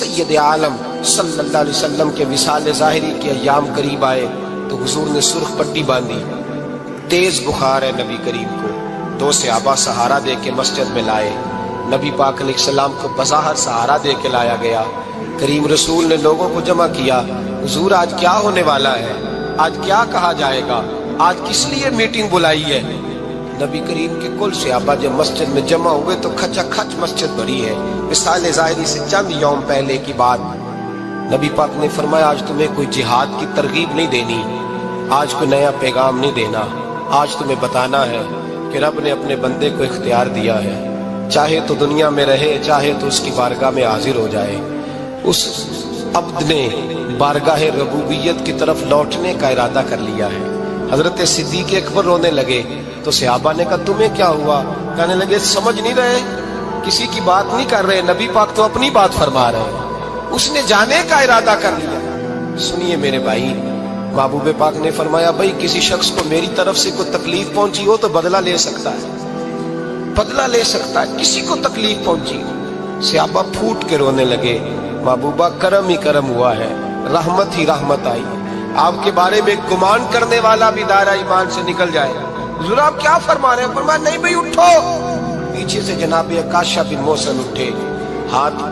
سید عالم صلی اللہ علیہ وسلم کے وصال ظاہری کے ایام قریب آئے تو حضور نے سرخ پٹی باندھی، تیز بخار ہے نبی کریم کو، 2 صحابہ سہارا دے کے مسجد میں لائے، نبی پاک علیہ السلام کو بظاہر سہارا دے کے لایا گیا۔ کریم رسول نے لوگوں کو جمع کیا، حضور آج کیا ہونے والا ہے، آج کیا کہا جائے گا، آج کس لیے میٹنگ بلائی ہے؟ نبی کریم کے کل صحابہ جب مسجد میں جمع ہوئے تو کھچا کھچ مسجد بھری ہے۔ وصال ظاہری سے چند یوم پہلے کی بات، نبی پاک نے فرمایا آج تمہیں کوئی جہاد کی ترغیب نہیں دینی، آج کوئی نیا پیغام نہیں دینا، آج تمہیں بتانا ہے کہ رب نے اپنے بندے کو اختیار دیا ہے، چاہے تو دنیا میں رہے، چاہے تو اس کی بارگاہ میں حاضر ہو جائے۔ اس عبد نے بارگاہ ربوبیت کی طرف لوٹنے کا ارادہ کر لیا ہے۔ حضرت صدیق اکبر رونے لگے تو صحابہ نے کہا تمہیں کیا ہوا؟ کہنے لگے سمجھ نہیں رہے، کسی کی بات نہیں کر رہے، نبی پاک تو اپنی بات فرما رہے ہیں، اس نے جانے کا ارادہ کر لیا۔ سنیے میرے بھائی، محبوب پاک نے فرمایا بھائی کسی شخص کو میری طرف سے کوئی تکلیف پہنچی ہو تو بدلہ لے سکتا ہے، بدلہ لے سکتا ہے، کسی کو تکلیف پہنچی۔ صحابہ پھوٹ کے رونے لگے، محبوبہ کرم ہی کرم ہوا ہے، رحمت ہی رحمت آئی، آپ کے بارے میں گمان کرنے والا بھی دائرہ ایمان سے نکل جائے۔ حضور آپ کیا فرما رہے ہیں؟ فرمایا نہیں بھائی اٹھو۔ پیچھے سے جناب عکاشہ بن محصن اٹھے، ہاتھ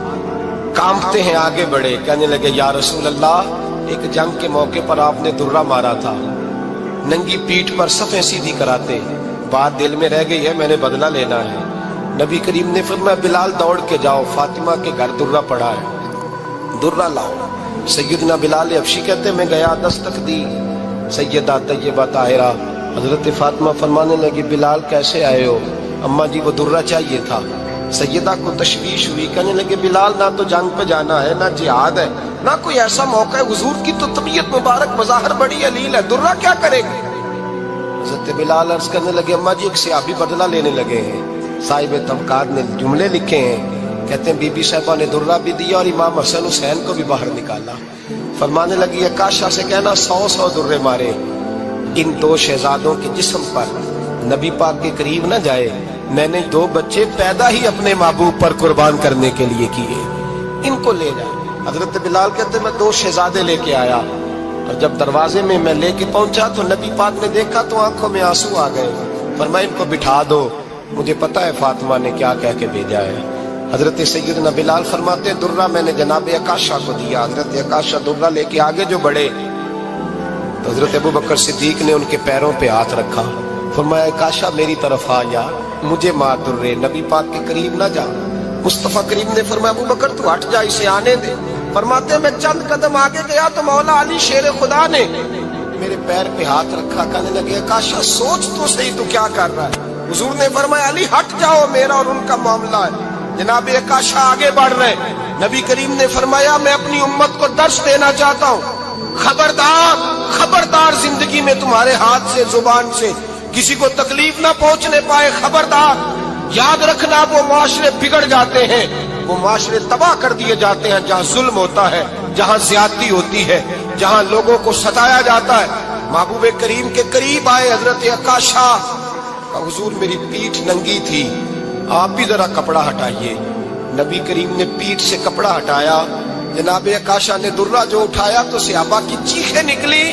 کانپتے ہیں، آگے بڑھے، کہنے لگے یا رسول اللہ ایک جنگ کے موقع پر آپ نے درہ مارا تھا، ننگی پیٹھ پر صفیں سیدھی کراتے، بات دل میں رہ گئی ہے، میں نے بدلہ لینا ہے۔ نبی کریم نے فرمایا بلال دوڑ کے جاؤ، فاطمہ کے گھر درہ پڑا ہے، درہ لاؤ۔ سیدنا بلال حبشی کہتے میں گیا، دستک دی، سیدہ طیبہ طاہرہ حضرت فاطمہ فرمانے لگی بلال کیسے آئے ہو؟ اماں جی وہ درہ چاہیے تھا۔ سیدہ کو تشویش ہوئی، کہنے لگے بلال نہ تو جنگ پہ جانا ہے، نہ جہاد ہے، نہ کوئی ایسا موقع ہے، حضور کی تو طبیعت مبارک بظاہر بڑی علیل ہے، درہ کیا کرے گی؟ حضرت بلال عرض کرنے لگے اماں جی ایک صحابی بدلہ لینے لگے ہیں، صاحب طبقات نے جملے لکھے ہیں، کہتے ہیں بی بی صاحبہ نے درہ بھی دیا اور امام حسن حسین کو بھی باہر نکالا۔ فرمانے لگی عکاشہ سے کہنا 100 درے مارے، ان 2 شہزادوں کے جسم پر نبی پاک کے قریب نہ جائے، میں نے 2 بچے پیدا ہی اپنے محبوب پر قربان کرنے کے لیے کیے، ان کو لے جائے۔ حضرت بلال کہتے میں 2 شہزادے لے کے آیا، اور جب دروازے میں لے کے پہنچا تو نبی پاک نے دیکھا تو آنکھوں میں آنسو آ گئے، فرمایا ان کو بٹھا دو، مجھے پتا ہے فاطمہ نے کیا کہہ کے بھیجا ہے۔ حضرت سیدنا بلال فرماتے ہیں درہ میں نے جناب عکاشہ کو دیا، حضرت عکاشہ درہ لے کے آگے جو بڑھے تو حضرت ابو بکر صدیق نے ان کے پیروں پہ ہاتھ رکھا، فرمایا عکاشہ میری طرف آ یار، مجھے مار درے، نبی پاک کے قریب نہ جا۔ مصطفیٰ کریم نے فرمایا ابو بکر تو ہٹ جا، اسے آنے دے۔ فرماتے ہیں میں چند قدم آگے گیا تو مولا علی شیر خدا نے میرے پیر پہ ہاتھ رکھا، کہنے لگے عکاشہ سوچ تو صحیح تو کیا کر رہا ہے؟ حضور نے فرمایا علی ہٹ جاؤ، میرا اور ان کا معاملہ ہے۔ جناب عکاشہ آگے بڑھ رہے، نبی کریم نے فرمایا میں اپنی امت کو درس دینا چاہتا ہوں، خبردار خبردار زندگی میں تمہارے ہاتھ سے زبان سے کسی کو تکلیف نہ پہنچنے پائے، خبردار یاد رکھنا وہ معاشرے بگڑ جاتے ہیں، وہ معاشرے تباہ کر دیے جاتے ہیں جہاں ظلم ہوتا ہے، جہاں زیادتی ہوتی ہے، جہاں لوگوں کو ستایا جاتا ہے۔ محبوب کریم کے قریب آئے حضرت عکاشہ، حضور میری پیٹھ ننگی تھی، آپ بھی ذرا کپڑا ہٹائیے۔ نبی کریم نے پیٹھ سے کپڑا ہٹایا، جناب عکاشہ نے درہ جو اٹھایا تو صحابہ کی چیخیں نکلی،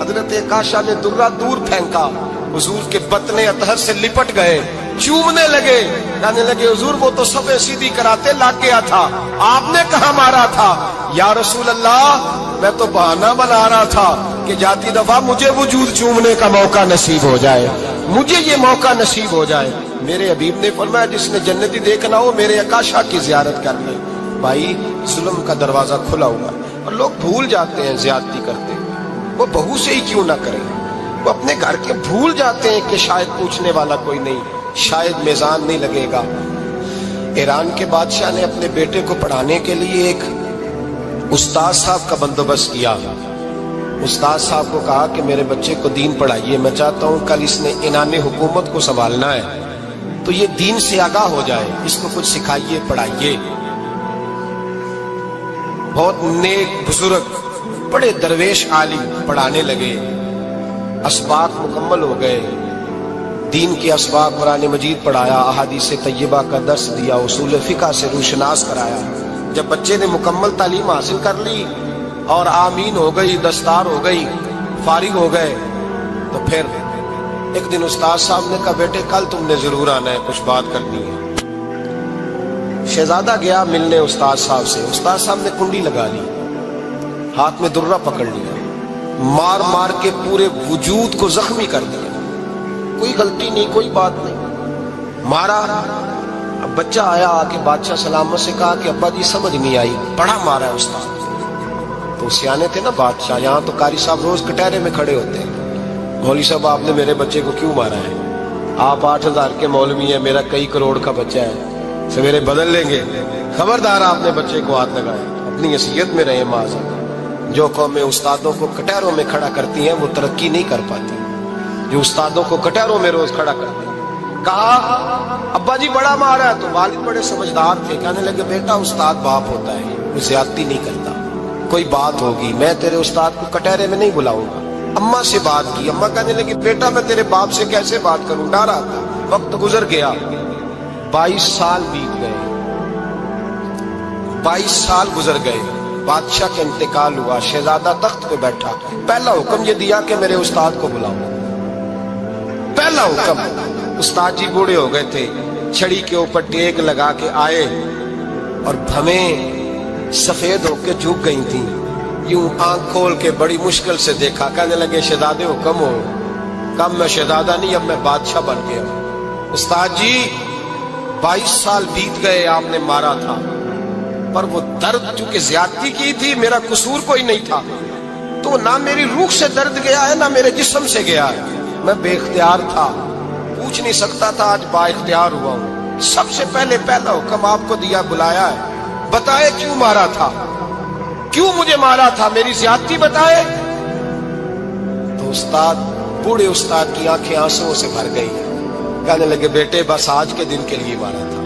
حضرت عکاشہ نے درہ دور پھینکا، حضور کے بطن اطہر سے لپٹ گئے، چومنے لگے، کہنے لگے حضور وہ تو صفیں سیدھی کراتے لگ گیا تھا، آپ نے کہاں مارا تھا؟ یا رسول اللہ میں تو بہانہ بنا رہا تھا کہ جاتی دفعہ مجھے وجود چومنے کا موقع نصیب ہو جائے، مجھے یہ موقع نصیب ہو جائے۔ میرے حبیب نے فرمایا جس نے جنتی دیکھنا ہو میرے عکاشہ کی زیارت کر لے۔ بھائی ظلم کا دروازہ کھلا ہوا اور لوگ بھول جاتے ہیں زیادتی کرتے، وہ بہو سے ہی کیوں نہ کریں، وہ اپنے گھر کے بھول جاتے ہیں کہ شاید پوچھنے والا کوئی نہیں، شاید میزان نہیں لگے گا۔ ایران کے بادشاہ نے اپنے بیٹے کو پڑھانے کے لیے ایک استاد صاحب کا بندوبست کیا۔ استاد صاحب کو کہا کہ میرے بچے کو دین پڑھائیے، میں چاہتا ہوں کل اس نے عنان حکومت کو سنبھالنا ہے تو یہ دین سے آگاہ ہو جائے، اس کو کچھ سکھائیے، پڑھائیے۔ بہت نیک بزرگ بڑے درویش عالم پڑھانے لگے، اسباق مکمل ہو گئے، دین کے اسباق قرآن مجید پڑھایا، احادیث طیبہ کا درس دیا، اصول فقہ سے روشناس کرایا، جب بچے نے مکمل تعلیم حاصل کر لی اور آمین ہو گئی، دستار ہو گئی، فارغ ہو گئے، تو پھر ایک دن استاد صاحب نے کہا بیٹے کل تم نے ضرور آنا ہے، کچھ بات کرنی ہے۔ شہزادہ گیا ملنے استاد صاحب سے، استاد صاحب نے کنڈی لگا لی، ہاتھ میں درہ پکڑ لیا، مار مار کے پورے وجود کو زخمی کر دیا، کوئی غلطی نہیں، کوئی بات نہیں، مارا۔ اب بچہ آیا آ کے بادشاہ سلامت سے کہا کہ ابا جی سمجھ نہیں آئی، بڑا مارا ہے استاد۔ تو سیانے تھے نا بادشاہ، یہاں تو قاری صاحب روز کٹہرے میں کھڑے ہوتے ہیں، مولوی صاحب آپ نے میرے بچے کو کیوں مارا ہے؟ آپ 8,000 کے مولوی ہیں، میرا کئی کروڑ کا بچہ ہے، سویرے بدل لیں گے، خبردار آپ نے بچے کو ہاتھ لگایا۔ اپنی حیثیت میں رہے معاذ۔ جو قومیں استادوں کو کٹہروں میں کھڑا کرتی ہیں وہ ترقی نہیں کر پاتی، جو استادوں کو کٹہروں میں روز کھڑا کرتے ہیں۔ کہا ابا جی بڑا مارا ہے، تو والد بڑے سمجھدار تھے، کہنے لگے بیٹا استاد باپ ہوتا ہے، وہ زیادتی نہیں کرتا، کوئی بات ہوگی میں تیرے استاد کو کٹہرے میں نہیں بلاؤں گا۔ اماں سے بات کی، اماں کہنے لگی بیٹا میں تیرے باپ سے کیسے بات کروں، ڈر آتا۔ وقت گزر گیا، 22 سال بیت گئے، 22 سال گزر گئے، بادشاہ کا انتقال ہوا، شہزادہ تخت پہ بیٹھا، پہلا حکم یہ دیا کہ میرے استاد کو بلاؤ، پہلا حکم۔ استاد جی بوڑھے ہو گئے تھے، چھڑی کے اوپر ٹیک لگا کے آئے اور بھویں سفید ہو کے جھک گئی تھیں، یوں آنکھ کھول کے بڑی مشکل سے دیکھا، کہنے لگے شہزادے حکم ہو۔ کم میں شہزادہ نہیں، اب میں بادشاہ بن گیا۔ استاد جی 22 سال بیت گئے، آپ نے مارا تھا، پر وہ درد چونکہ زیادتی کی تھی، میرا قصور کوئی نہیں تھا، تو نہ میری روح سے درد گیا ہے نہ میرے جسم سے گیا ہے، میں بے اختیار تھا، پوچھ نہیں سکتا تھا، آج با اختیار ہوا ہوں۔ سب سے پہلے پہلا حکم آپ کو دیا، بلایا ہے، بتائے کیوں مارا تھا، کیوں مجھے مارا تھا، میری زیادتی بتائے۔ تو استاد، بوڑھے استاد کی آنکھیں آنسوؤں سے بھر گئی، کہنے لگے بیٹے بس آج کے دن کے لیے مارا تھا،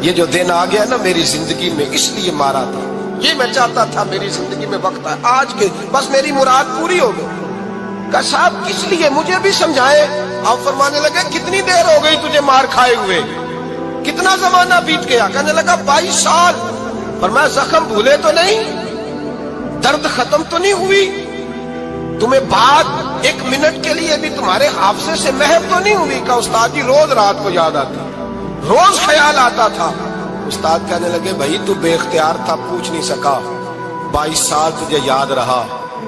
یہ جو دن آ گیا نا میری زندگی میں اس لیے مارا تھا، یہ میں چاہتا تھا میری زندگی میں وقت ہے، آج کے بس میری مراد پوری ہو گئی۔ کہ صاحب کس لیے، مجھے بھی سمجھائے۔ آپ فرمانے لگے کتنی دیر ہو گئی تجھے مار کھائے ہوئے، کتنا زمانہ بیت گیا؟ کہنے لگا 22 سال۔ فرمایا زخم بھولے تو نہیں، درد ختم تو نہیں ہوئی، تمہیں بات 1 منٹ کے لیے بھی تمہارے حافظے سے محو تو نہیں ہوئی؟ کہ استاد جی روز رات کو یاد آتی، روز خیال آتا تھا۔ استاد کہنے لگے بھائی تو بے اختیار تھا، پوچھ نہیں سکا، 22 سال تجھے یاد رہا،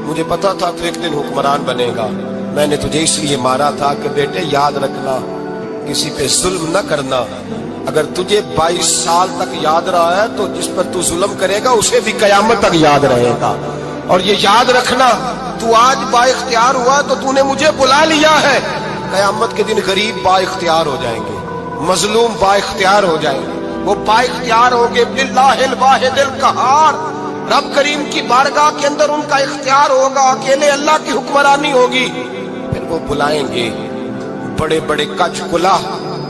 مجھے پتا تھا تو ایک دن حکمران بنے گا، میں نے تجھے اس لیے مارا تھا کہ بیٹے یاد رکھنا، کسی پہ ظلم نہ کرنا، اگر تجھے 22 سال تک یاد رہا ہے تو جس پر تو ظلم کرے گا اسے بھی قیامت تک یاد رہے گا، اور یہ یاد رکھنا تو آج با اختیار ہوا تو تو نے مجھے بلا لیا ہے، قیامت کے دن غریب با اختیار ہو جائیں گے، مظلوم با اختیار ہو جائیں گے، وہ با اختیار ہوں گے باللہ الواحد القہار، رب کریم کی بارگاہ کے اندر ان کا اختیار ہوگا، اکیلے اللہ کی حکمرانی ہوگی، پھر وہ بلائیں گے بڑے بڑے کچ کلاہ،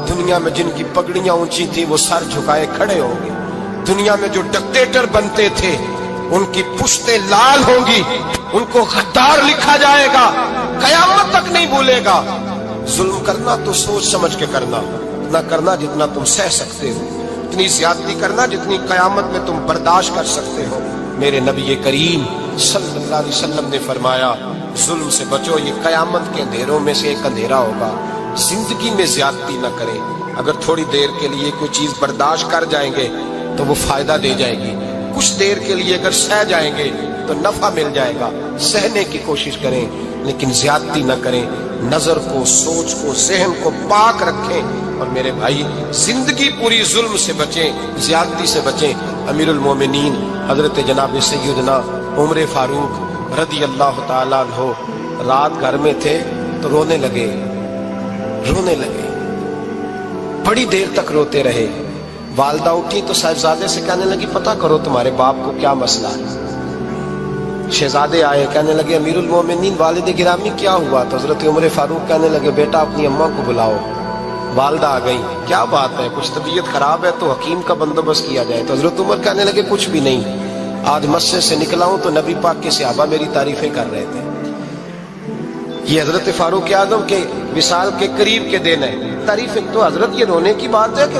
دنیا میں جن کی پگڑیاں اونچی تھی وہ سر جھکائے کھڑے ہوں گے، دنیا میں جو ڈکٹیٹر بنتے تھے ان کی پشتیں لال ہوں گی، ان کو غدار لکھا جائے گا، قیامت تک نہیں بھولے گا۔ ظلم کرنا تو سوچ سمجھ کے کرنا، نہ کرنا جتنا تم سہ سکتے ہو، اتنی زیادتی کرنا جتنی قیامت میں تم برداشت کر سکتے ہو۔ میرے نبی کریم صلی اللہ علیہ وسلم نے فرمایا ظلم سے بچو، یہ قیامت کے اندھیروں میں سے ایک اندھیرا ہوگا، زندگی میں زیادتی نہ کرے، اگر تھوڑی دیر کے لیے کوئی چیز برداشت کر جائیں گے تو وہ فائدہ دے جائے گی، کچھ دیر کے لیے اگر سہ جائیں گے تو نفع مل جائے گا، سہنے کی کوشش کریں لیکن زیادتی نہ کریں، نظر کو، سوچ کو، ذہن کو پاک رکھیں، اور میرے بھائی زندگی پوری ظلم سے بچیں، زیادتی سے بچیں۔ امیر المومنین حضرت جناب سیدنا عمر فاروق رضی اللہ تعالیٰ عنہ رات گھر میں تھے تو رونے لگے، بڑی دیر تک روتے رہے، والدہ اٹھی تو صاحبزادے سے کہنے لگی پتہ کرو تمہارے باپ کو کیا مسئلہ ہے۔ شہزادے آئے، کہنے لگے امیر المومنین والد گرامی کیا ہوا؟ تو حضرت عمر فاروق کہنے لگے بیٹا اپنی اماں کو بلاؤ۔ والدہ آ گئی، کیا بات ہے؟ کچھ طبیعت خراب ہے تو حکیم کا بندوبست کیا جائے۔ تو حضرت عمر کہنے لگے کچھ بھی نہیں، آج مسجد سے نکلا ہوں تو نبی پاک کے صحابہ میری تعریفیں کر رہے تھے۔ یہ حضرت فاروق اعظم کے وصال کے قریب کے دن ہے، تعریفیں تو حضرت یہ رونے کی بات ہے کہ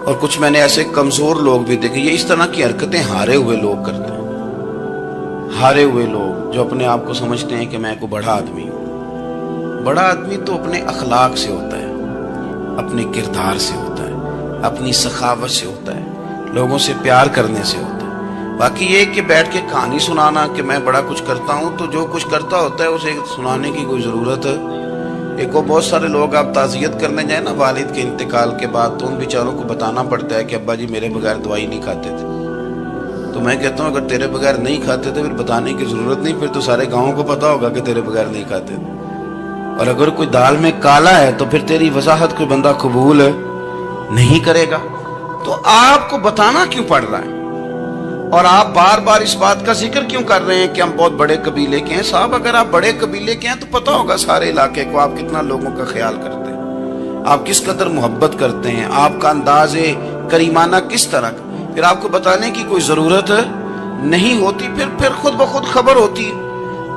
اور کچھ میں نے ایسے کمزور لوگ بھی دیکھے. یہ اس طرح کی حرکتیں ہارے ہوئے لوگ کرتے ہیں. ہارے ہوئے لوگ جو اپنے آپ کو سمجھتے ہیں کہ میں کوئی بڑا آدمی ہوں. بڑا آدمی تو اپنے اخلاق سے ہوتا ہے, اپنے کردار سے ہوتا ہے, اپنی سخاوت سے ہوتا ہے, لوگوں سے پیار کرنے سے ہوتا ہے. باقی یہ کہ بیٹھ کے کہانی سنانا کہ میں بڑا کچھ کرتا ہوں, تو جو کچھ کرتا ہوتا ہے اسے سنانے کی کوئی ضرورت ہے. ایک وہ بہت سارے لوگ آپ تعزیت کرنے جائیں نا والد کے انتقال کے بعد, تو ان بیچاروں کو بتانا پڑتا ہے کہ ابا جی میرے بغیر دوائی نہیں کھاتے تھے. تو میں کہتا ہوں اگر تیرے بغیر نہیں کھاتے تھے پھر بتانے کی ضرورت نہیں, پھر تو سارے گاؤں کو پتا ہوگا کہ تیرے بغیر نہیں کھاتے تھے. اور اگر کوئی دال میں کالا ہے تو پھر تیری وضاحت کوئی بندہ قبول نہیں کرے گا. تو آپ کو بتانا کیوں پڑ رہا ہے, اور آپ بار بار اس بات کا ذکر کیوں کر رہے ہیں کہ ہم بہت بڑے قبیلے کے ہیں؟ صاحب اگر آپ بڑے قبیلے کے ہیں تو پتا ہوگا سارے علاقے کو آپ کتنا لوگوں کا خیال کرتے ہیں, آپ کس قدر محبت کرتے ہیں, آپ کا انداز کریمانہ کس طرح کا. پھر آپ کو بتانے کی کوئی ضرورت نہیں ہوتی, پھر خود بخود خبر ہوتی ہے.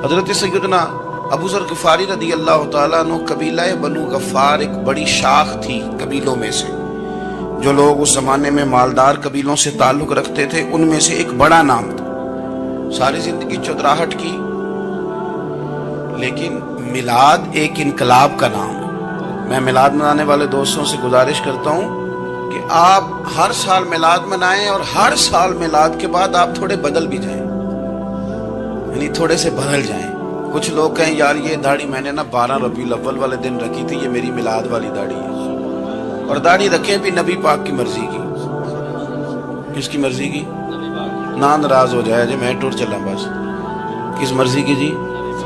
حضرت سیدنا ابو ذر غفاری رضی اللہ تعالیٰ عنہ, قبیلہ بنو غفار ایک بڑی شاخ تھی قبیلوں میں سے. جو لوگ اس زمانے میں مالدار قبیلوں سے تعلق رکھتے تھے ان میں سے ایک بڑا نام تھا. ساری زندگی چودراہٹ کی, لیکن میلاد ایک انقلاب کا نام ہے. میں میلاد منانے والے دوستوں سے گزارش کرتا ہوں کہ آپ ہر سال میلاد منائیں, اور ہر سال میلاد کے بعد آپ تھوڑے بدل بھی جائیں, یعنی تھوڑے سے بدل جائیں. کچھ لوگ کہیں یار یہ داڑھی میں نے نا 12 ربیع الاول والے دن رکھی تھی, یہ میری میلاد والی داڑھی ہے. اور داڑھی رکھیں بھی نبی پاک کی مرضی کی. کس کی مرضی کی؟ نہ ناراض ہو جائے جی میں ٹور چلا بس. کس مرضی کی جی؟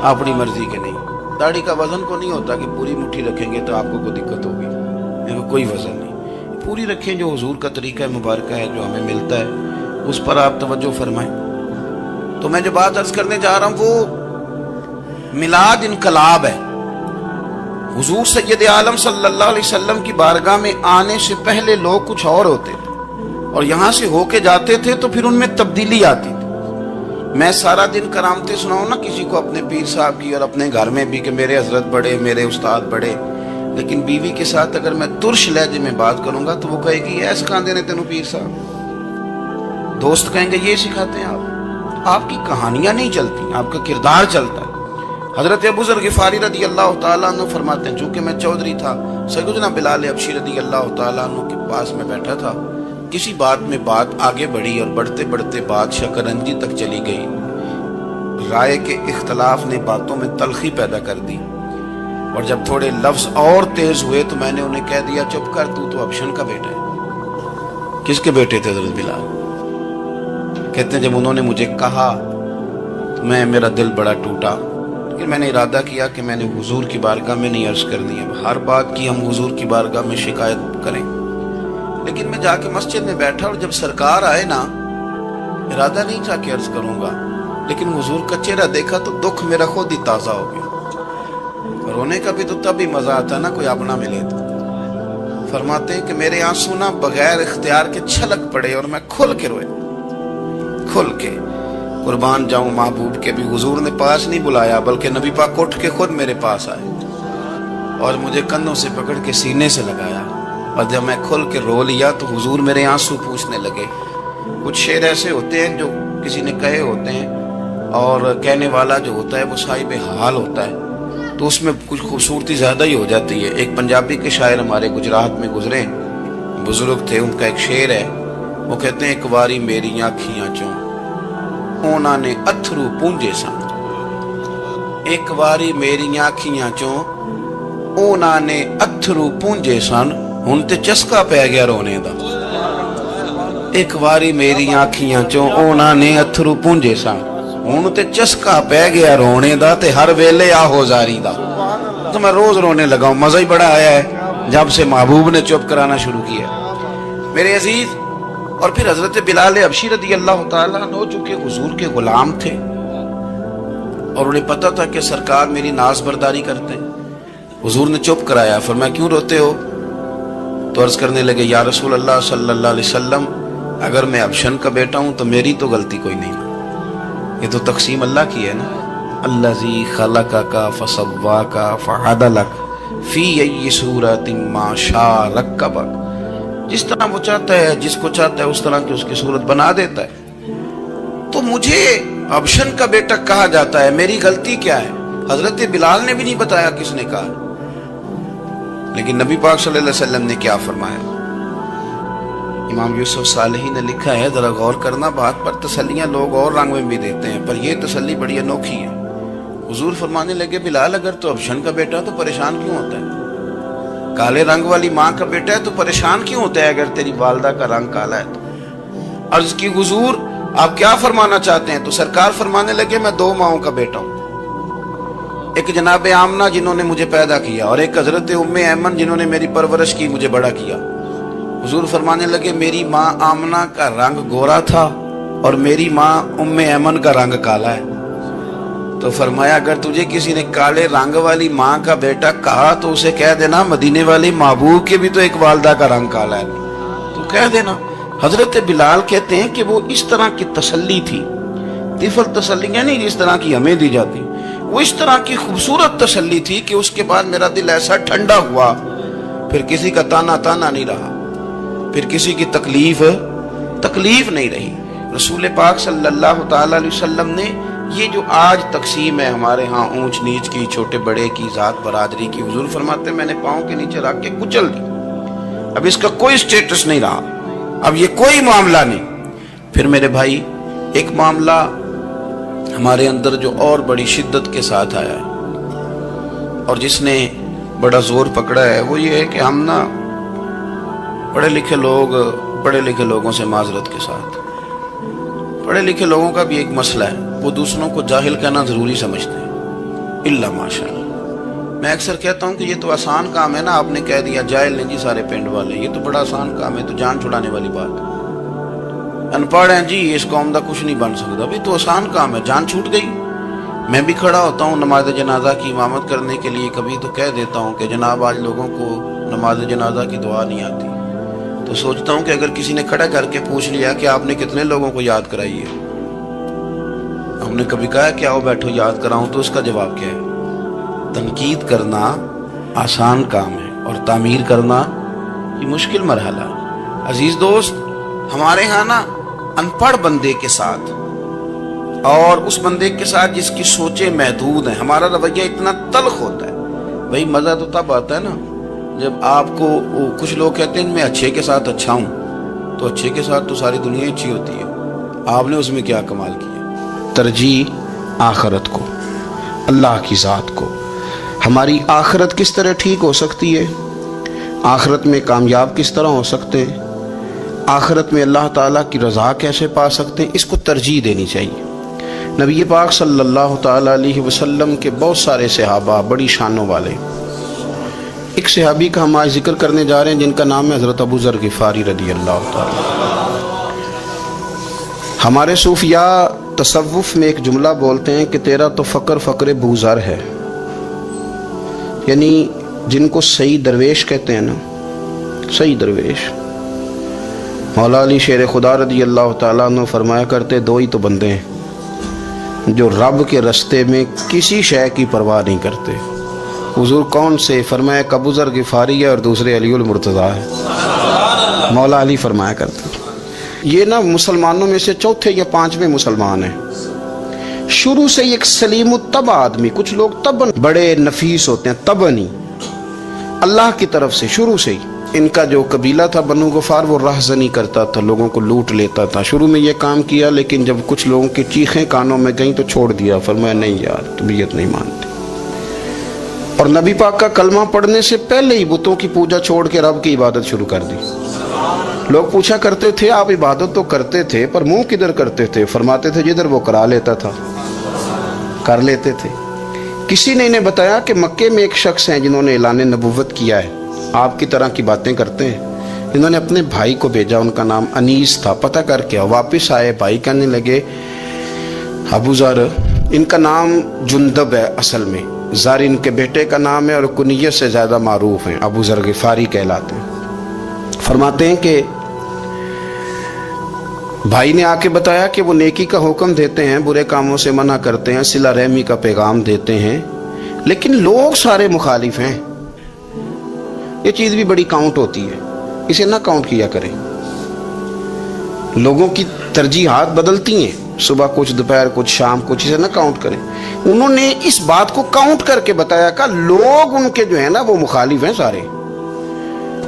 اپنی مرضی کے نہیں. داڑھی کا وزن کو نہیں ہوتا کہ پوری مٹھی رکھیں گے تو آپ کو کوئی دقت ہوگی, کوئی وزن نہیں. پوری رکھیں, جو حضور کا طریقہ مبارکہ ہے جو ہمیں ملتا ہے اس پر آپ توجہ فرمائیں. تو میں جو بات عرض کرنے جا رہا ہوں وہ میلاد انقلاب ہے. حضور سید عالم صلی اللہ علیہ وسلم کی بارگاہ میں آنے سے پہلے لوگ کچھ اور ہوتے تھے, اور یہاں سے ہو کے جاتے تھے تو پھر ان میں تبدیلی آتی تھی. میں سارا دن کرامتیں سناؤں نا کسی کو اپنے پیر صاحب کی, اور اپنے گھر میں بھی کہ میرے حضرت بڑے, میرے استاد بڑے, لیکن بیوی کے ساتھ اگر میں ترش لہجے میں بات کروں گا تو وہ کہے گی ایس کھاندے نے تینوں پیر صاحب. دوست کہیں گے یہ سکھاتے ہیں آپ کی کہانیاں نہیں چلتی, آپ کا کردار چلتا ہے. حضرت ابو ذر غفاری رضی اللہ تعالیٰ عنہ فرماتے ہیں چونکہ میں چودھری تھا, سیدنا بلال حبشی رضی اللہ تعالیٰ عنہ کے پاس میں بیٹھا تھا. کسی بات میں بات آگے بڑھی اور بڑھتے بڑھتے بات شکرنجی تک چلی گئی. رائے کے اختلاف نے باتوں میں تلخی پیدا کر دی, اور جب تھوڑے لفظ اور تیز ہوئے تو میں نے انہیں کہہ دیا چپ کر, تو ابشن کا بیٹا ہے. کس کے بیٹے تھے حضرت بلال؟ کہتے ہیں جب انہوں نے مجھے کہا تو میرا دل بڑا ٹوٹا, لیکن میں نے ارادہ کیا کہ میں نے حضور کی بارگاہ میں نہیں عرض کرنی ہے. ہر بات کی ہم حضور کی بارگاہ میں شکایت کریں. لیکن میں جا کے مسجد میں بیٹھا, اور جب سرکار آئے نا, ارادہ نہیں تھا کہ عرض کروں گا, لیکن حضور کا چہرہ دیکھا تو دکھ میرا خود ہی تازہ ہو گیا. رونے کا بھی تو تب ہی مزہ آتا نا کوئی اپنا ملے تو. فرماتے ہیں کہ میرے آنسو نا بغیر اختیار کے چھلک پڑے, اور میں کھل کے روئے, کھل کے. قربان جاؤں محبوب کے بھی حضور نے پاس نہیں بلایا, بلکہ نبی پاک اٹھ کے خود میرے پاس آئے اور مجھے کندھوں سے پکڑ کے سینے سے لگایا. اور جب میں کھل کے رو لیا تو حضور میرے آنسو پوچھنے لگے. کچھ شعر ایسے ہوتے ہیں جو کسی نے کہے ہوتے ہیں, اور کہنے والا جو ہوتا ہے وہ صاحب حال ہوتا ہے, تو اس میں کچھ خوبصورتی زیادہ ہی ہو جاتی ہے. ایک پنجابی کے شاعر ہمارے گجرات میں گزرے, بزرگ تھے, ان کا ایک شعر ہے, وہ کہتے ہیں ایک واری میری آنکھیاں چوں اونا نے اتھرو پونجے سن. ایک واری میری آنکھیاں چوں اونا نے اتھرو پونجے سن, ہن تے چسکا پہ گیا رونے دا. ایک واری میری آنکھیاں چوں اونا نے اتھرو پونجے سن, ہن تے چسکا پہ گیا رونے دا, تے ہر ویلے آہو زاری دا. تو میں روز رونے لگا ہوں, مزہ ہی بڑا آیا ہے جب سے محبوب نے چپ کرانا شروع کیا میرے عزیز. اور پھر حضرت بلال حبشی رضی اللہ تعالیٰ عنہ چونکہ حضور کے غلام تھے, اور انہیں پتہ تھا کہ سرکار میری ناز برداری کرتے ہیں. حضور نے چپ کرایا, فرمایا کیوں روتے ہو؟ تو عرض کرنے لگے یا رسول اللہ صلی اللہ علیہ وسلم, اگر میں ابشن کا بیٹا ہوں تو میری تو غلطی کوئی نہیں, یہ تو تقسیم اللہ کی ہے نا. الذی خلقک فسواک فعدلک فی ای صورت ما شاء رکبک. جس طرح وہ چاہتا ہے، جس کو چاہتا ہے اس طرح کی اس کی صورت بنا دیتا ہے۔ تو مجھے ابشن کا بیٹا کہا جاتا ہے، میری غلطی کیا ہے؟ حضرت بلال نے بھی نہیں بتایا کس نے کہا، لیکن نبی پاک صلی اللہ علیہ وسلم نے کیا فرمایا؟ امام یوسف صالحی نے لکھا ہے، ذرا غور کرنا بات پر، تسلیاں لوگ اور رنگ میں بھی دیتے ہیں، پر یہ تسلی بڑی انوکھی ہے۔ حضور فرمانے لگے، بلال اگر تو ابشن کا بیٹا تو پریشان کیوں ہوتا ہے؟ کالے رنگ والی ماں کا بیٹا ہے تو پریشان کیوں ہوتا ہے اگر تیری والدہ کا رنگ کالا ہے تو؟ عرض کی حضور آپ کیا فرمانا چاہتے ہیں؟ تو سرکار فرمانے لگے، میں 2 ماؤں کا بیٹا ہوں، ایک جناب آمنہ جنہوں نے مجھے پیدا کیا، اور ایک حضرت ام ایمن جنہوں نے میری پرورش کی، مجھے بڑا کیا۔ حضور فرمانے لگے، میری ماں آمنہ کا رنگ گورا تھا اور میری ماں ام ایمن کا رنگ کالا ہے۔ تو فرمایا، اگر تجھے کسی نے کالے رنگ والی ماں کا بیٹا کہا تو اسے کہہ دینا مدینے والے محبوب کے بھی تو ایک والدہ کا رنگ کالا ہے، تو کہہ دینا۔ حضرت بلال کہتے ہیں کہ وہ اس طرح کی تسلی تھی، طفل تسلیاں نہیں جس طرح کی ہمیں دی جاتی، وہ اس طرح کی خوبصورت تسلی تھی کہ اس کے بعد میرا دل ایسا ٹھنڈا ہوا، پھر کسی کا تانا نہیں رہا، پھر کسی کی تکلیف نہیں رہی۔ رسول پاک صلی اللہ تعالی علیہ وسلم نے یہ جو آج تقسیم ہے ہمارے ہاں اونچ نیچ کی، چھوٹے بڑے کی، ذات برادری کی، حضور فرماتے ہیں میں نے پاؤں کے نیچے رکھ کے کچل دی، اب اس کا کوئی سٹیٹس نہیں رہا، اب یہ کوئی معاملہ نہیں۔ پھر میرے بھائی ایک معاملہ ہمارے اندر جو اور بڑی شدت کے ساتھ آیا ہے اور جس نے بڑا زور پکڑا ہے، وہ یہ ہے کہ ہم نا پڑھے لکھے لوگوں سے معذرت کے ساتھ، پڑھے لکھے لوگوں کا بھی ایک مسئلہ ہے، وہ دوسروں کو جاہل کہنا ضروری سمجھتے ہیں، الا ماشاءاللہ۔ میں اکثر کہتا ہوں کہ یہ تو آسان کام ہے نا، آپ نے کہہ دیا جاہل نہیں جی سارے پنڈ والے، یہ تو بڑا آسان کام ہے، تو جان چھڑانے والی بات ہے، ان پڑھ ہیں جی اس قوم دا کچھ نہیں بن سکتا، بھی تو آسان کام ہے، جان چھوٹ گئی۔ میں بھی کھڑا ہوتا ہوں نماز جنازہ کی امامت کرنے کے لیے، کبھی تو کہہ دیتا ہوں کہ جناب آج لوگوں کو نماز جنازہ کی دعا نہیں آتی، تو سوچتا ہوں کہ اگر کسی نے کھڑا کر کے پوچھ لیا کہ آپ نے کتنے لوگوں کو یاد کرائی ہے، ہم نے کبھی کہا کہ آؤ بیٹھو یاد کراؤں، تو اس کا جواب کیا ہے؟ تنقید کرنا آسان کام ہے اور تعمیر کرنا یہ مشکل مرحلہ۔ عزیز دوست، ہمارے ہاں نا ان پڑھ بندے کے ساتھ اور اس بندے کے ساتھ جس کی سوچیں محدود ہیں، ہمارا رویہ اتنا تلخ ہوتا ہے۔ بھائی مزہ تو تب آتا ہے نا جب آپ کو کچھ لوگ کہتے ہیں میں اچھے کے ساتھ اچھا ہوں، تو اچھے کے ساتھ تو ساری دنیا اچھی ہوتی ہے، آپ نے اس میں کیا کمال کیا؟ ترجیح آخرت کو، اللہ کی ذات کو۔ ہماری آخرت کس طرح ٹھیک ہو سکتی ہے، آخرت میں کامیاب کس طرح ہو سکتے ہیں، آخرت میں اللہ تعالیٰ کی رضا کیسے پا سکتے ہیں، اس کو ترجیح دینی چاہیے۔ نبی پاک صلی اللہ تعالیٰ علیہ وسلم کے بہت سارے صحابہ بڑی شانوں والے، ایک صحابی کا ہم آج ذکر کرنے جا رہے ہیں جن کا نام ہے حضرت ابو ذر غفاری رضی اللہ تعالیٰ۔ ہمارے صوفیاء تصوف میں ایک جملہ بولتے ہیں کہ تیرا تو فقر ابو ذر ہے، یعنی جن کو صحیح درویش کہتے ہیں نا، صحیح درویش۔ مولا علی شیر خدا رضی اللہ تعالیٰ عنہ فرمایا کرتے، 2 ہی تو بندے ہیں جو رب کے رستے میں کسی شے کی پرواہ نہیں کرتے۔ حضور کون سے؟ فرمایا ابو ذر غفاری ہے اور دوسرے علی المرتضیٰ ہے۔ مولا علی فرمایا کرتے یہ نا مسلمانوں میں سے 4 یا 5ویں مسلمان ہیں، شروع سے ایک سلیم الطبع آدمی، کچھ لوگ طبعاً بڑے نفیس ہوتے ہیں، طبعاً اللہ کی طرف سے شروع سے ہی۔ ان کا جو قبیلہ تھا بنو غفار، وہ راہزنی کرتا تھا، لوگوں کو لوٹ لیتا تھا، شروع میں یہ کام کیا، لیکن جب کچھ لوگوں کی چیخیں کانوں میں گئیں تو چھوڑ دیا، فرمایا نہیں یار طبیعت نہیں مانتی، اور نبی پاک کا کلمہ پڑھنے سے پہلے ہی بتوں کی پوجا چھوڑ کے رب کی عبادت شروع کر دی۔ لوگ پوچھا کرتے تھے آپ عبادت تو کرتے تھے پر منہ کدھر کرتے تھے؟ فرماتے تھے جدھر وہ کرا لیتا تھا کر لیتے تھے۔ کسی نے انہیں بتایا کہ مکے میں ایک شخص ہیں جنہوں نے اعلان نبوت کیا ہے، آپ کی طرح کی باتیں کرتے ہیں، انہوں نے اپنے بھائی کو بھیجا، ان کا نام انیس تھا، پتہ کر کے واپس آئے، بھائی کہنے لگے ابو ذر، ان کا نام جندب ہے، اصل میں ذر ان کے بیٹے کا نام ہے اور کنیت سے زیادہ معروف ہیں، ابو ذر غفاری کہلاتے ہیں۔ فرماتے ہیں کہ بھائی نے آ کے بتایا کہ وہ نیکی کا حکم دیتے ہیں، برے کاموں سے منع کرتے ہیں، صلہ رحمی کا پیغام دیتے ہیں، لیکن لوگ سارے مخالف ہیں۔ یہ چیز بھی بڑی کاؤنٹ ہوتی ہے، اسے نہ کاؤنٹ کیا کریں. لوگوں کی ترجیحات بدلتی ہیں، صبح کچھ، دوپہر کچھ، شام کچھ، اسے نہ کاؤنٹ کریں. انہوں نے اس بات کو کاؤنٹ کر کے بتایا کہ لوگ ان کے جو ہے نا وہ مخالف ہیں سارے.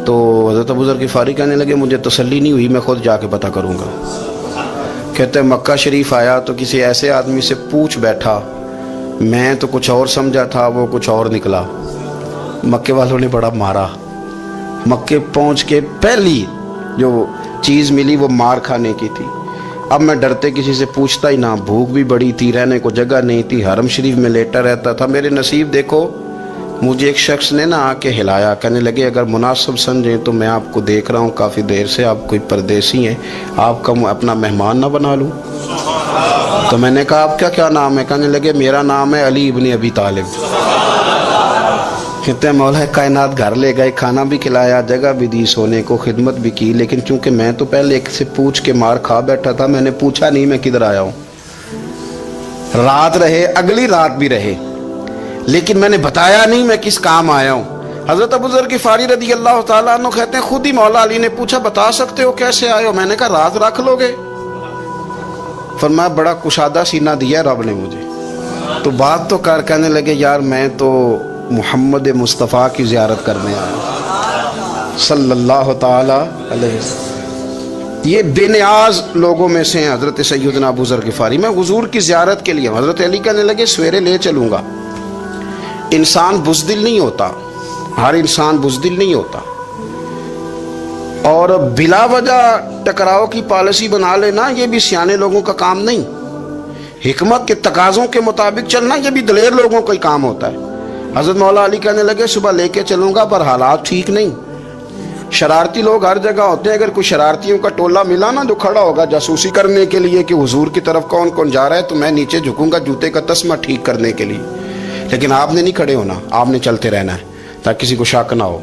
تو حضرت ابو ذر غفاری کہنے لگے مجھے تسلی نہیں ہوئی، میں خود جا کے پتہ کروں گا. کہتے ہیں مکہ شریف آیا تو کسی ایسے آدمی سے پوچھ بیٹھا، میں تو کچھ اور سمجھا تھا، وہ کچھ اور نکلا. مکے والوں نے بڑا مارا. مکے پہنچ کے پہلی جو چیز ملی وہ مار کھانے کی تھی. اب میں ڈرتے کسی سے پوچھتا ہی نہ، بھوک بھی بڑی تھی، رہنے کو جگہ نہیں تھی، حرم شریف میں لیٹا رہتا تھا. میرے نصیب دیکھو، مجھے ایک شخص نے آ کے ہلایا، کہنے لگے اگر مناسب سمجھیں تو میں آپ کو دیکھ رہا ہوں کافی دیر سے، آپ کوئی پردیسی ہیں، آپ کا اپنا مہمان نہ بنا لوں. تو میں نے کہا آپ کا کیا نام ہے؟ کہنے لگے میرا نام ہے علی ابن ابی طالب. کہتے ہیں مولا کائنات گھر لے گئے، کھانا بھی کھلایا، جگہ بھی دی، سونے کو خدمت بھی کی، لیکن چونکہ میں تو پہلے ایک سے پوچھ کے مار کھا بیٹھا تھا، میں نے پوچھا نہیں میں کدھر آیا ہوں. رات رہے، اگلی رات بھی رہے، لیکن میں نے بتایا نہیں میں کس کام آیا ہوں. حضرت ابو ذر غفاری رضی اللہ تعالیٰ عنہ کہتے ہیں خود ہی مولا علی نے پوچھا بتا سکتے ہو کیسے آئے ہو؟ میں نے کہا راز رکھ لو گے؟ فرمایا بڑا کشادہ سینہ دیا رب نے مجھے. تو بات تو کر، کہنے لگے یار میں تو محمد مصطفیٰ کی زیارت کرنے آیا صلی اللہ تعالی علیہ وسلم. یہ بے نیاز لوگوں میں سے ہیں حضرت سیدنا ابو ذر غفاری. میں حضور کی زیارت کے لیے. حضرت علی کہنے لگے سویرے لے چلوں گا. انسان بزدل نہیں ہوتا، ہر انسان بزدل نہیں ہوتا، اور بلا وجہ ٹکراؤ کی پالیسی بنا لینا یہ بھی سیانے لوگوں کا کام نہیں. حکمت کے تقاضوں کے مطابق چلنا یہ بھی دلیر لوگوں کا ہی کام ہوتا ہے. حضرت مولا علی کہنے لگے صبح لے کے چلوں گا، پر حالات ٹھیک نہیں. شرارتی لوگ ہر جگہ ہوتے ہیں، اگر کوئی شرارتیوں کا ٹولہ ملا نا جو کھڑا ہوگا جاسوسی کرنے کے لیے کہ حضور کی طرف کون کون جا رہا ہے، تو میں نیچے جھکوں گا جوتے کا تسمہ ٹھیک کرنے کے لیے. لیکن آپ نے نہیں کھڑے ہونا، آپ نے چلتے رہنا ہے تاکہ کسی کو شک نہ ہو.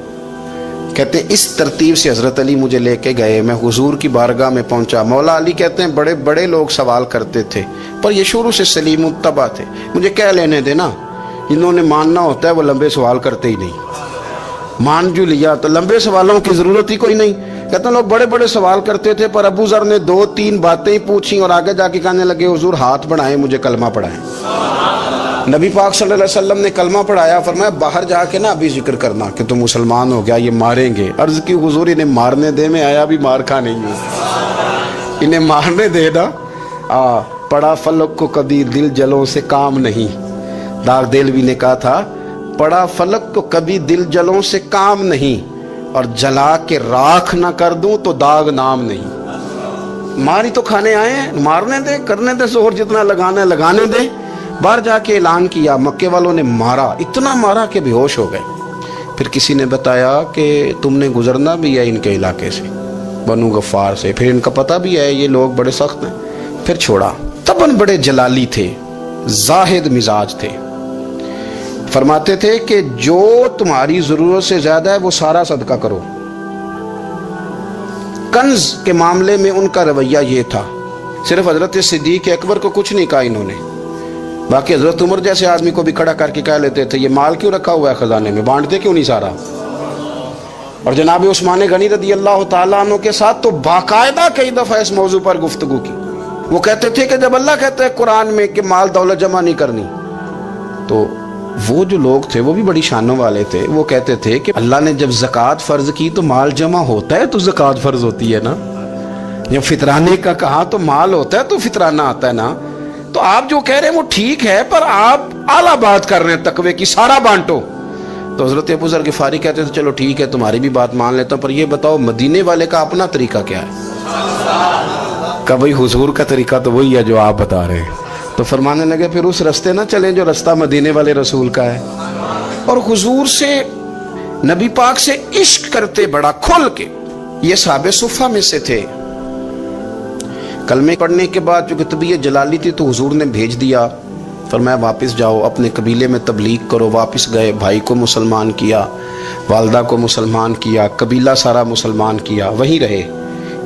کہتے ہیں اس ترتیب سے حضرت علی مجھے لے کے گئے. میں حضور کی بارگاہ میں پہنچا. مولا علی کہتے ہیں بڑے بڑے لوگ سوال کرتے تھے، پر یہ شروع سے سلیم الطبع تھے. مجھے کہہ لینے دینا، جنہوں نے ماننا ہوتا ہے وہ لمبے سوال کرتے ہی نہیں. مان جو لیا تو لمبے سوالوں کی ضرورت ہی کوئی نہیں. کہتے ہیں لوگ بڑے بڑے سوال کرتے تھے، پر ابو ذر نے 2-3 باتیں ہی پوچھی اور آگے جا کے کہنے لگے حضور ہاتھ بڑھائیں، مجھے کلمہ پڑھائیں. نبی پاک صلی اللہ علیہ وسلم نے کلمہ پڑھایا. فرمایا باہر جا کے نا ابھی ذکر کرنا کہ تم مسلمان ہو گیا، یہ ماریں گے. عرض کی حضور انہیں مارنے دے، میں آیا بھی مار کھا نہیں ہوں، انہیں مارنے دے نا. پڑا فلک کو کبھی دل جلوں سے کام نہیں. داغ دلوی نے کہا تھا پڑا فلک کو کبھی دل جلوں سے کام نہیں، اور جلا کے راکھ نہ کر دوں تو داغ نام نہیں. ماری تو کھانے آئے ہیں، مارنے دے، کرنے دے زور جتنا لگانا ہے لگانے دے. باہر جا کے اعلان کیا. مکے والوں نے مارا، اتنا مارا کہ بے ہوش ہو گئے. پھر کسی نے بتایا کہ تم نے گزرنا بھی ہے ان کے علاقے سے، بنو غفار سے، پھر ان کا پتہ بھی ہے یہ لوگ بڑے سخت ہیں. پھر چھوڑا. تبن بڑے جلالی تھے، زاہد مزاج تھے. فرماتے تھے کہ جو تمہاری ضرورت سے زیادہ ہے وہ سارا صدقہ کرو. کنز کے معاملے میں ان کا رویہ یہ تھا. صرف حضرت صدیق اکبر کو کچھ نہیں کہا انہوں نے، باقی حضرت عمر جیسے آدمی کو بھی کھڑا کر کے کہہ لیتے تھے یہ مال کیوں رکھا ہوا ہے خزانے میں، بانٹتے کیوں نہیں سارا. اور جناب عثمان غنی رضی اللہ تعالیٰ عنہ کے ساتھ تو باقاعدہ کئی دفعہ اس موضوع پر گفتگو کی. وہ کہتے تھے کہ جب اللہ کہتا ہے قرآن میں کہ مال دولت جمع نہیں کرنی، تو وہ جو لوگ تھے وہ بھی بڑی شانوں والے تھے. وہ کہتے تھے کہ اللہ نے جب زکوٰۃ فرض کی تو مال جمع ہوتا ہے تو زکوٰۃ فرض ہوتی ہے نا. جب فطرانے کا کہا تو مال ہوتا ہے تو فطرانہ آتا ہے نا. تو آپ جو کہہ رہے ہیں وہ ٹھیک ہے، پر آپ اعلیٰ بات کر رہے ہیں تقوی کی، سارا بانٹو. تو حضرت ابو ذر غفاری کہتے تھے چلو ٹھیک ہے تمہاری بھی بات مان لیتا ہوں، پر یہ بتاؤ مدینے والے کا اپنا طریقہ کیا ہے؟ کہ بھائی حضور کا طریقہ تو وہی ہے جو آپ بتا رہے ہیں. تو فرمانے لگے پھر اس رستے نہ چلیں جو رستہ مدینے والے رسول کا ہے. اور حضور سے، نبی پاک سے عشق کرتے بڑا کھل کے. یہ صحابہ صفہ میں سے تھے. کلمے پڑھنے کے بعد چونکہ طبیعت جلالی تھی تو حضور نے بھیج دیا. فرمایا واپس جاؤ اپنے قبیلے میں تبلیغ کرو. واپس گئے، بھائی کو مسلمان کیا، والدہ کو مسلمان کیا، قبیلہ سارا مسلمان کیا، وہیں رہے.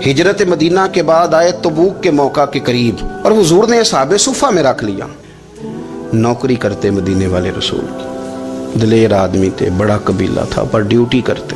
ہجرت مدینہ کے بعد آئے تبوک کے موقع کے قریب، اور حضور نے اصحاب صفہ میں رکھ لیا. نوکری کرتے مدینے والے رسول کی، دلیر آدمی تھے، بڑا قبیلہ تھا، پر ڈیوٹی کرتے.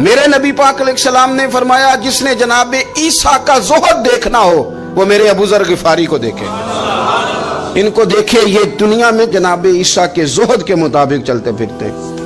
میرے نبی پاک علیہ السلام نے فرمایا جس نے جناب عیسیٰ کا زہد دیکھنا ہو وہ میرے ابو ذر غفاری کو دیکھے، ان کو دیکھے، یہ دنیا میں جناب عیسیٰ کے زہد کے مطابق چلتے پھرتے ہیں۔